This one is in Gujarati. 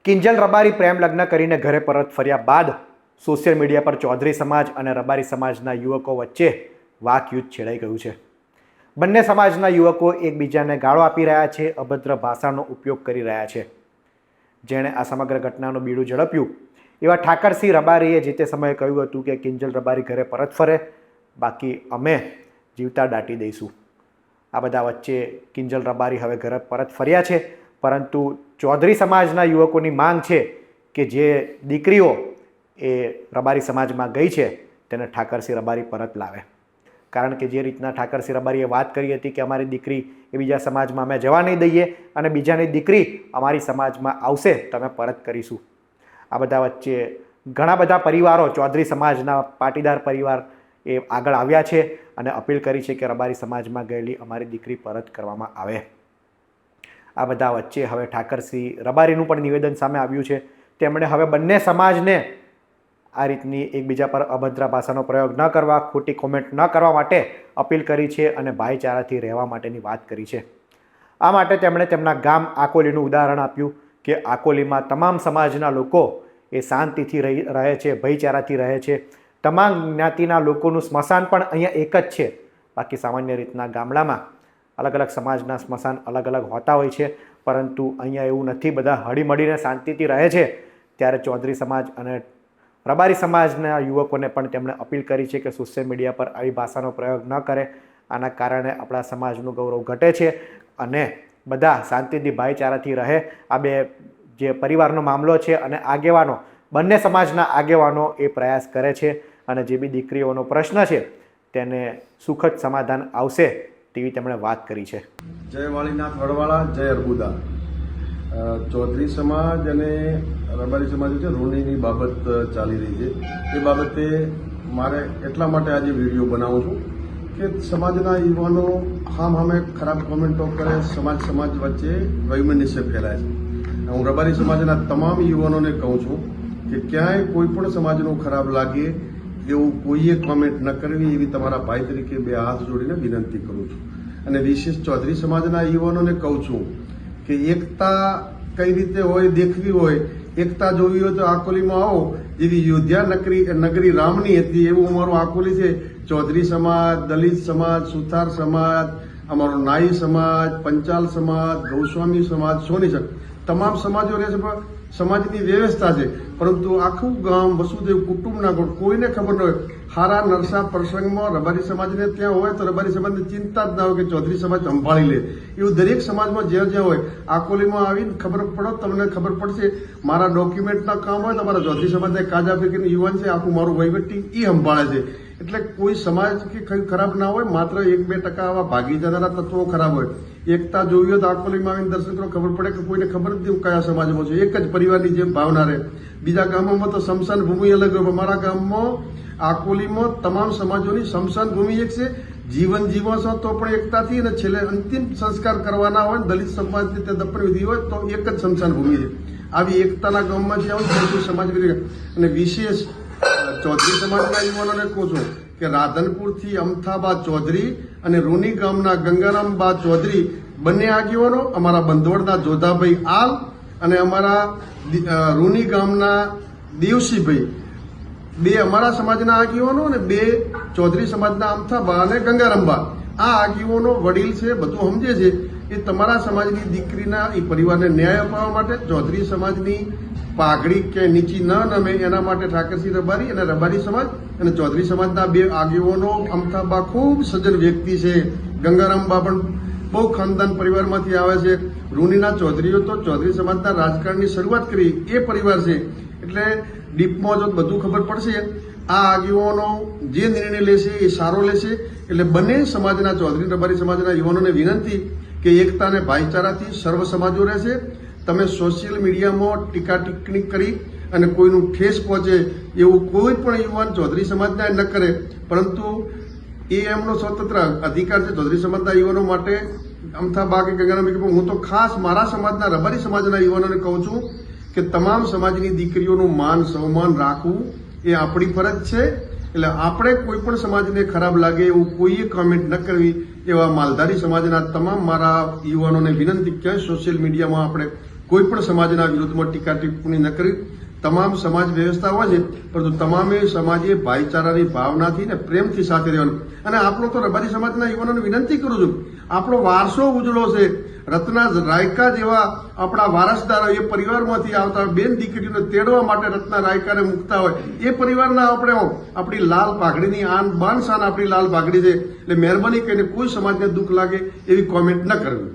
કિંજલ રબારી પ્રેમ લગ્ન કરીને ઘરે પરત ફર્યા બાદ સોશિયલ મીડિયા પર ચૌધરી સમાજ અને રબારી સમાજના યુવકો વચ્ચે વાકયુદ્ધ છેડાઈ ગયું છે। બંને સમાજના યુવકો એકબીજાને ગાળો આપી રહ્યા છે, અભદ્ર ભાષાનો ઉપયોગ કરી રહ્યા છે। જેણે આ સમગ્ર ઘટનાનું બીડું ઝડપ્યું એવા ઠાકરસિંહ રબારીએ જે તે સમયે કહ્યું હતું કે કિંજલ રબારી ઘરે પરત ફરે, બાકી અમે જીવતા દાટી દઈશું। આ બધા વચ્ચે કિંજલ રબારી હવે ઘરે પરત ફર્યા છે, પરંતુ ચૌધરી સમાજના યુવકોની માંગ છે કે જે દીકરીઓ એ રબારી સમાજમાં ગઈ છે તેને ઠાકરસિંહ રબારી પરત લાવે। કારણ કે જે રીતના ઠાકરસિંહ રબારીએ વાત કરી હતી કે અમારી દીકરી એ બીજા સમાજમાં અમે જવા નહીં દઈએ અને બીજાની દીકરી અમારી સમાજમાં આવશે તો અમે પરત કરીશું। આ બધા વચ્ચે ઘણા બધા પરિવારો, ચૌધરી સમાજના પાટીદાર પરિવાર એ આગળ આવ્યા છે અને અપીલ કરી છે કે રબારી સમાજમાં ગયેલી અમારી દીકરી પરત કરવામાં આવે। આ બધા વચ્ચે હવે ઠાકરસિંહ રબારીનું પણ નિવેદન સામે આવ્યું છે। તેમણે હવે બંને સમાજને આ રીતની એકબીજા પર અભદ્ર ભાષાનો પ્રયોગ ન કરવા, ખોટી કોમેન્ટ ન કરવા માટે અપીલ કરી છે અને ભાઈચારાથી રહેવા માટેની વાત કરી છે। આ માટે તેમણે તેમના ગામ આકોલીનું ઉદાહરણ આપ્યું કે આકોલીમાં તમામ સમાજના લોકો એ શાંતિથી રહે છે, ભાઈચારાથી રહે છે। તમામ જ્ઞાતિના લોકોનું સ્મશાન પણ અહીંયા એક જ છે। બાકી સામાન્ય રીતના ગામડામાં અલગ અલગ સમાજના સ્મશાન અલગ અલગ હોતા હોય છે, પરંતુ અહીંયા એવું નથી, બધા હળીમળીને શાંતિથી રહે છે। ત્યારે ચૌધરી સમાજ અને રબારી સમાજના યુવકોને પણ તેમણે અપીલ કરી છે કે સોશિયલ મીડિયા પર આવી ભાષાનો પ્રયોગ ન કરે। આના કારણે આપણા સમાજનું ગૌરવ ઘટે છે અને બધા શાંતિથી ભાઈચારાથી રહે। આ બે જે પરિવારનો મામલો છે અને આગેવાનો, બંને સમાજના આગેવાનો એ પ્રયાસ કરે છે અને જે બી દીકરીઓનો પ્રશ્ન છે તેને સુખદ સમાધાન આવશે તેવી તેમણે વાત કરી છે। જય વાળીનાથ વડવાળા, જય અર્બુદા। ચૌધરી સમાજ અને રબારી સમાજ છે ઋણીની બાબત ચાલી રહી છે। એ બાબતે મારે એટલા માટે આજે વિડીયો બનાવું છું કે સમાજના યુવાનો સામે ખરાબ કોમેન્ટો કરે, સમાજ વચ્ચે વૈમનસ્ય ફેલાય છે। હું રબારી સમાજના તમામ યુવાનોને કહું છું કે ક્યાંય કોઈ પણ સમાજનું ખરાબ લાગે એવું કોઈએ કોમેન્ટ ન કરવી, એવી તમારા ભાઈ તરીકે બે હાથ જોડીને વિનંતી કરું છું। અને વિશેષ ચૌધરી સમાજના યુવાનોને કહું છું કે એકતા કઈ રીતે હોય, દેખવી હોય, એકતા જોવી હોય તો આકોલીમાં આવો। જેવી યોધ્યા નગરી રામની હતી એવું અમારું આકોલી છે। ચૌધરી સમાજ, દલિત સમાજ, સુથાર સમાજ, અમારો નાઈ સમાજ, પંચાલ સમાજ, ગૌસ્વામી સમાજ, સોની સમાજ, તમામ સમાજો રહે છે, પણ સમાજની વ્યવસ્થા છે। પરંતુ આખું ગામ વસુદેવ કુટુંબના કોઈને ખબર ન હોય। હારા નરસા પ્રસંગમાં રબારી સમાજને ત્યાં હોય તો રબારી સમાજની ચિંતા જ ના હોય કે ચૌધરી સમાજ સંભાળી લે। એવું દરેક સમાજમાં જ્યાં જ્યાં હોય, આકોલીમાં આવીને ખબર પડો, તમને ખબર પડશે। મારા ડોક્યુમેન્ટના કામ હોય તો મારા ચૌધરી સમાજના કાજા ફેકીનું યુવાન છે, આખું મારું વહીવટી એ સંભાળે છે। એટલે કોઈ સમાજ કે ખરાબ ના હોય, માત્ર 1-2% આવા ભાગી જનારા તત્વો ખરાબ હોય। એકતા જોવી હોય તો આકોલીમાં આવીને દર્શન કરો, ખબર પડે કે કોઈને ખબર જ નહીં કયા સમાજમાં છે, એક જ પરિવારની જેમ ભાવના રહે। બીજા ગામોમાં તો સ્મશાન ભૂમિ અલગ હોય, મારા ગામમાં આકોલીમાં તમામ સમાજોની સ્મશાન ભૂમિ એક છે। જીવન જીવો છો તો પણ એકતાથી, અને છેલ્લે અંતિમ સંસ્કાર કરવાના હોય, દલિત સમાજની તે દફન વિધિ હોય તો એક જ સ્મશાન ભૂમિ છે। આવી એકતાના ગામમાં જે આવું સમાજ અને વિશેષ ચૌધરી સમાજના યુવાનોને કહું છું કે રાધનપુરથી અમથાબા ચૌધરી અને રૂની ગામના ગંગારામબા ચૌધરી બંને આગેવાનો, અમારા બંધવડના જોધાભાઈ આલ અને અમારા રૂની ગામના દેવસીભાઈ, બે અમારા સમાજના આગેવાનો અને બે ચૌધરી સમાજના અમથાબા અને ગંગારામબા, આ આગેવાનો વડીલ છે, બધું સમજે છે। એ તમારા સમાજની દીકરીના એ પરિવારને ન્યાય અપાવવા માટે ચૌધરી સમાજની પાઘડી કે નીચી ન નમે એના માટે ઠાકરસિંહ રબારી અને રબારી સમાજ અને ચૌધરી સમાજના બે આગેવાનો, અમથાબા ખૂબ સજ્જન વ્યક્તિ છે, ગંગારામબા પણ બહુ ખાનદાન પરિવારમાંથી આવે છે। રૂનીના ચૌધરીઓ તો ચૌધરી સમાજના રાજકારણની શરૂઆત કરી એ પરિવાર છે, એટલે ડીપમાં જો બધું ખબર પડશે। આ આગેવાનો જે નિર્ણય લેશે એ સારો લેશે। એટલે બંને સમાજના ચૌધરી રબારી સમાજના યુવાનોને વિનંતી કે એકતા અને ભાઈચારાથી સર્વ સમાજો રહેશે। તમે સોશિયલ મીડિયામાં ટીકા ટિપ્પણી કરી અને કોઈનું ઠેસ પહોંચે એવું કોઈ પણ યુવાન ચૌધરી સમાજના ન કરે, પરંતુ એ એમનો સ્વતંત્ર અધિકાર છે ચૌધરી સમાજના યુવાનો માટે। અમથાબા કે ગંગારામ, હું તો ખાસ મારા સમાજના રબારી સમાજના યુવાનોને કહું છું કે તમામ સમાજની દીકરીઓનું માન સન્માન રાખવું એ આપણી ફરજ છે। એટલે આપણે કોઈ પણ સમાજને ખરાબ લાગે એવું કોઈએ કોમેન્ટ ન કરવી, એવા માલધારી સમાજના તમામ મારા યુવાનોને વિનંતી, ક્યાંય સોશિયલ મીડિયામાં આપણે કોઈ પણ સમાજના વિરોધમાં ટીકા ટિપ્પણી ન કરી. તમામ સમાજ વ્યવસ્થા હોય છે, પરંતુ તમામે સમાજે ભાઈચારાની ભાવનાથી ને પ્રેમથી સાથે રહેવાનું. અને આપણો તો રબારી સમાજના યુવાનોને વિનંતી કરું છું, આપણો વારસો ઉજળો છે. રત્ના રાયકા જેવા આપણા વારસદારો એ પરિવારમાંથી આવતા બેન દીકરીઓને તેડવા માટે રત્ના રાયકાને મૂકતા હોય એ પરિવારના આપણે આપણી લાલ પાઘડીની આન બાન શાન આપણી લાલ પાઘડી છે. એટલે મહેરબાની કરીને કોઈ સમાજને દુઃખ લાગે એવી કોમેન્ટ ન કરવી.